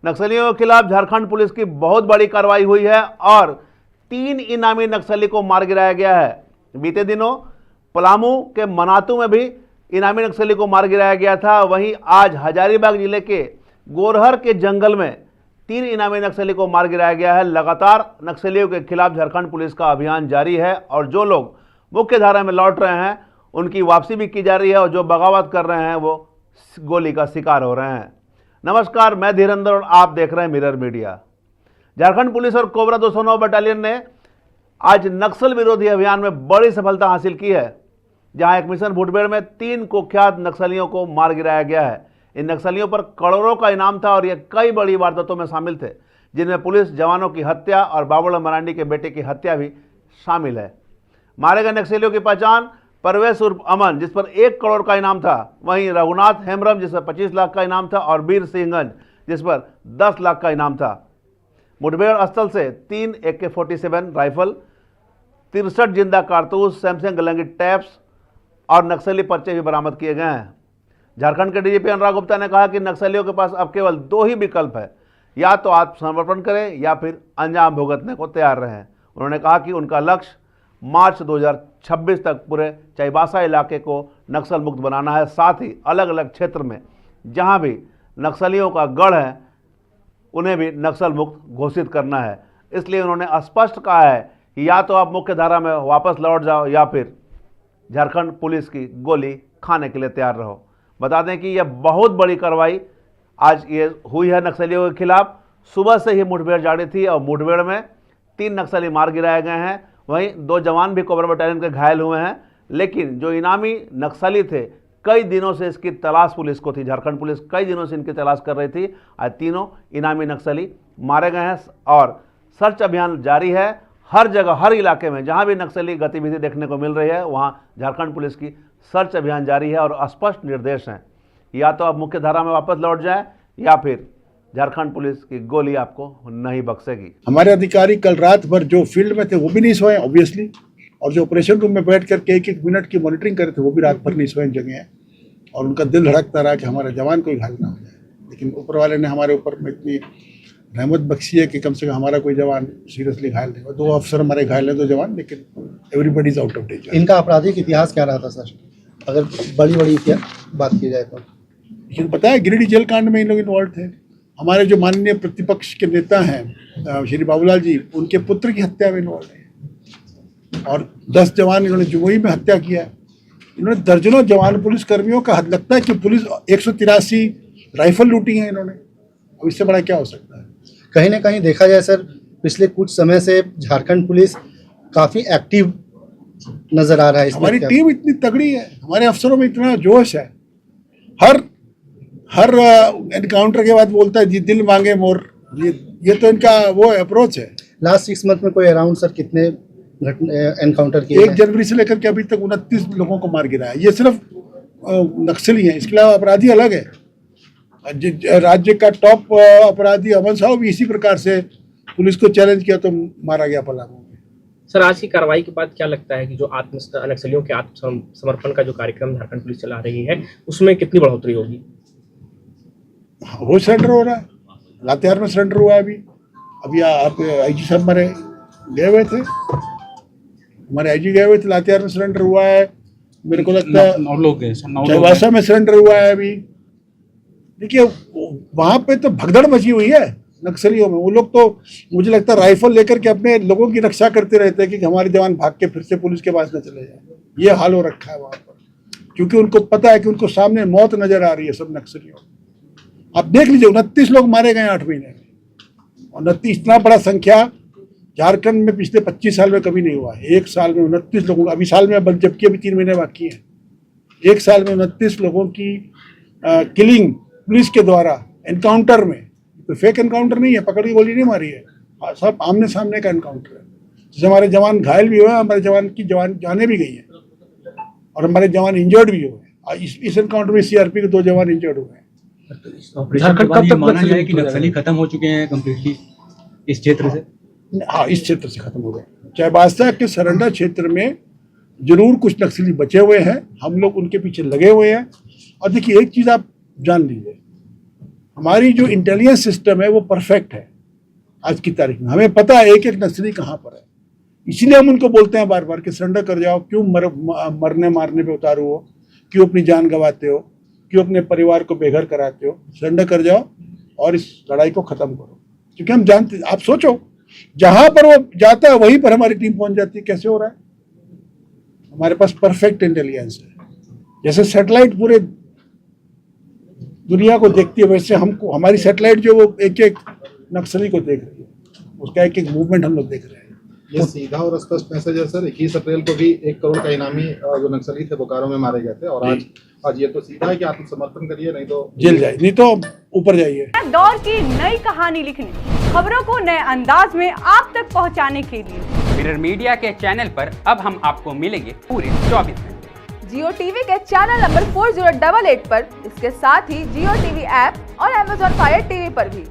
नक्सलियों के खिलाफ झारखंड पुलिस की बहुत बड़ी कार्रवाई हुई है और 3 इनामी नक्सली को मार गिराया गया है। बीते दिनों पलामू के मनातू में भी इनामी नक्सली को मार गिराया गया था। वहीं आज हजारीबाग जिले के गोरहर के जंगल में 3 इनामी नक्सली को मार गिराया गया है। लगातार नक्सलियों के खिलाफ झारखंड पुलिस का अभियान जारी है और जो लोग मुख्य धारा में लौट रहे हैं उनकी वापसी भी की जा रही है और जो बगावत कर रहे हैं वो गोली का शिकार हो रहे हैं। नमस्कार, मैं धीरेंद्र और आप देख रहे हैं मिरर मीडिया। झारखंड पुलिस और कोबरा 209 बटालियन ने आज नक्सल विरोधी अभियान में बड़ी सफलता हासिल की है, जहां एक मिशन मुठभेड़ में 3 कुख्यात नक्सलियों को मार गिराया गया है। इन नक्सलियों पर करोड़ों का इनाम था और ये कई बड़ी वारदातों में शामिल थे, जिनमें पुलिस जवानों की हत्या और बाबूलाल मरांडी के बेटे की हत्या भी शामिल है। मारे गए नक्सलियों की पहचान परवेश उर्फ अमन, जिस पर 1 करोड़ का इनाम था, वहीं रघुनाथ हेम्ब्रम, जिस पर 25 लाख का इनाम था, और वीर सिंहगंज, जिस पर 10 लाख का इनाम था। मुठभेड़ स्थल से 3 AK-47 राइफल, 63 जिंदा कारतूस, सैमसंग गलंगी टैप्स और नक्सली पर्चे भी बरामद किए गए हैं। झारखंड के डीजीपी अनुराग गुप्ता ने कहा कि नक्सलियों के पास अब केवल 2 ही विकल्प है, या तो आत्मसमर्पण करें या फिर अंजाम भुगतने को तैयार रहें। उन्होंने कहा कि उनका लक्ष्य मार्च 2026 तक पूरे चाईबासा इलाके को नक्सल मुक्त बनाना है। साथ ही अलग अलग क्षेत्र में जहां भी नक्सलियों का गढ़ है उन्हें भी नक्सल मुक्त घोषित करना है। इसलिए उन्होंने स्पष्ट कहा है कि या तो आप मुख्य धारा में वापस लौट जाओ या फिर झारखंड पुलिस की गोली खाने के लिए तैयार रहो। बता दें कि यह बहुत बड़ी कार्रवाई आज ये हुई है नक्सलियों के खिलाफ। सुबह से ही मुठभेड़ जारी थी और मुठभेड़ में 3 नक्सली मार गिराए गए हैं। वहीं 2 जवान भी कोबरा बटालियन के घायल हुए हैं। लेकिन जो इनामी नक्सली थे, कई दिनों से इसकी तलाश पुलिस को थी। झारखंड पुलिस कई दिनों से इनकी तलाश कर रही थी। आज तीनों इनामी नक्सली मारे गए हैं और सर्च अभियान जारी है। हर जगह, हर इलाके में जहां भी नक्सली गतिविधि देखने को मिल रही है वहां झारखंड पुलिस की सर्च अभियान जारी है और स्पष्ट निर्देश हैं, या तो आप मुख्य धारा में वापस लौट जाएं या फिर झारखंड पुलिस की गोली आपको नहीं बख्शेगी। हमारे अधिकारी कल रात भर जो फील्ड में थे वो भी नहीं सोए ऑब्वियसली, और जो ऑपरेशन रूम में बैठ करके 1-1 मिनट की मॉनिटरिंग कर रहे थे वो भी रात भर नहीं सोए जगह है। और उनका दिल धड़कता रहा कि हमारे जवान कोई घायल ना हो जाए। लेकिन ऊपर वाले ने हमारे ऊपर में इतनी रहमत बख्शी है कि कम से कम हमारा कोई जवान सीरियसली घायल नहीं हुआ। 2 अफसर हमारे घायल हैं, 2 जवान, लेकिन everybody is out of danger. इनका आपराधिक इतिहास क्या रहा था सर, अगर बड़ी बात की जाए तो? लेकिन पता है, गिरिडीह जेल कांड में इन लोग इन्वॉल्व थे। हमारे जो माननीय प्रतिपक्ष के नेता हैं श्री बाबूलाल जी, उनके पुत्र की हत्या में इन्वॉल्व है और 10 जवान इन्होंने जमुई में हत्या किया है। इन्होंने दर्जनों जवान पुलिस कर्मियों का, हद लगता है कि पुलिस 183 राइफल लूटी हैं इन्होंने। अब इससे बड़ा क्या हो सकता है? कहीं ना कहीं देखा जाए सर, पिछले कुछ समय से झारखंड पुलिस काफ़ी एक्टिव नजर आ रहा है। हमारी टीम इतनी तगड़ी है, हमारे अफसरों में इतना जोश है। हर एनकाउंटर के बाद बोलता है जी दिल मांगे मोर। ये तो इनका वो अप्रोच है। लास्ट 6 मंथ में कोई अराउंड सर कितने एनकाउंटर किए? 1 जनवरी से लेकर के अभी तक 29 लोगों को मार गिराया। ये सिर्फ नक्सली हैं, इसके अलावा अपराधी अलग है। राज्य का टॉप अपराधी अमन साहब भी इसी प्रकार से पुलिस को चैलेंज किया तो मारा गया पलामू में। सर, आज की कार्रवाई के बाद क्या लगता है कि जो नक्सलियों के आत्मसमर्पण का जो कार्यक्रम झारखंड पुलिस चला रही है उसमें कितनी बढ़ोतरी होगी? रोज सरेंडर हो रहा है। लातेहार में सरेंडर हुआ है अभी आप IG साहब हमारे गए हुए थे, हमारे IG गए हुए थे, लातेहार में सरेंडर हुआ है। मेरे को लगता है चाईबासा में सरेंडर हुआ है अभी। देखिए वहां पे तो भगदड़ मची हुई है नक्सलियों में। वो लोग तो मुझे लगता है राइफल लेकर के अपने लोगों की रक्षा करते रहते हैं कि हमारे जवान भाग के फिर से पुलिस के पास न चले जाए। ये हाल हो रखा है वहां पर, क्योंकि उनको पता है कि उनको सामने मौत नजर आ रही है सब नक्सलियों। आप देख लीजिए 29 लोग मारे गए 8 महीने में। और 29 इतना बड़ा संख्या झारखंड में पिछले 25 साल में कभी नहीं हुआ है। 1 साल में 29 लोगों, अभी साल में, जबकि अभी 3 महीने बाकी हैं, 1 साल में 29 लोगों की किलिंग पुलिस के द्वारा एनकाउंटर में। तो फेक एनकाउंटर नहीं है, पकड़ की गोली नहीं मारी है, सब आमने सामने का एनकाउंटर है। जैसे हमारे जवान घायल भी हुए, हमारे जवान की जाने भी गई हैं और हमारे जवान इंजर्ड भी हुए। इस एनकाउंटर में CRP के 2 जवान इंजर्ड हुए हैं। झारखंड कब तक माना जाए कि नक्सली खत्म हो चुके हैं कंप्लीटली इस क्षेत्र से? हाँ, इस क्षेत्र से खत्म हो गए। चाईबासा के सरंडा क्षेत्र में जरूर कुछ नक्सली बचे हुए हैं, हम लोग उनके पीछे लगे हुए हैं। और देखिए एक चीज आप जान लीजिए, हमारी जो इंटेलिजेंस सिस्टम है वो परफेक्ट है आज की तारीख में। हमें पता है एक एक नक्सली कहाँ पर है, इसीलिए हम उनको बोलते हैं बार बार कि सरेंडर कर जाओ। क्यों मरने मारने पे उतारू हो, क्यों अपनी जान गंवाते हो, क्यों अपने परिवार को बेघर कराते हो। सरेंडर कर जाओ और इस लड़ाई को खत्म करो, क्योंकि हम जानते, आप सोचो जहां पर वो जाता है वहीं पर हमारी टीम पहुंच जाती है। कैसे हो रहा है? हमारे पास परफेक्ट इंटेलिजेंस है। जैसे सैटेलाइट पूरे दुनिया को देखती है, वैसे हमको हमारी सैटेलाइट जो वो एक एक नक्सली को देख रही है, उसका एक एक मूवमेंट हम लोग देख रहे हैं। ये सीधा और स्पष्ट मैसेज है सर। 21 अप्रैल को भी 1 करोड़ का इनामी जो नक्सली थे बोकारो में मारे गए थे, और आज ये तो सीधा है कि आत्मसमर्पण करिए, नहीं तो जेल जाए, नहीं तो ऊपर जाइए। दौर की नई कहानी लिखने, खबरों को नए अंदाज में आप तक पहुंचाने के लिए मिरर मीडिया के चैनल पर अब हम आपको मिलेंगे पूरे 24 घंटे। जियो टीवी के चैनल नंबर 4088 पर, इसके साथ ही जियो टीवी ऐप और Amazon Fire TV पर भी।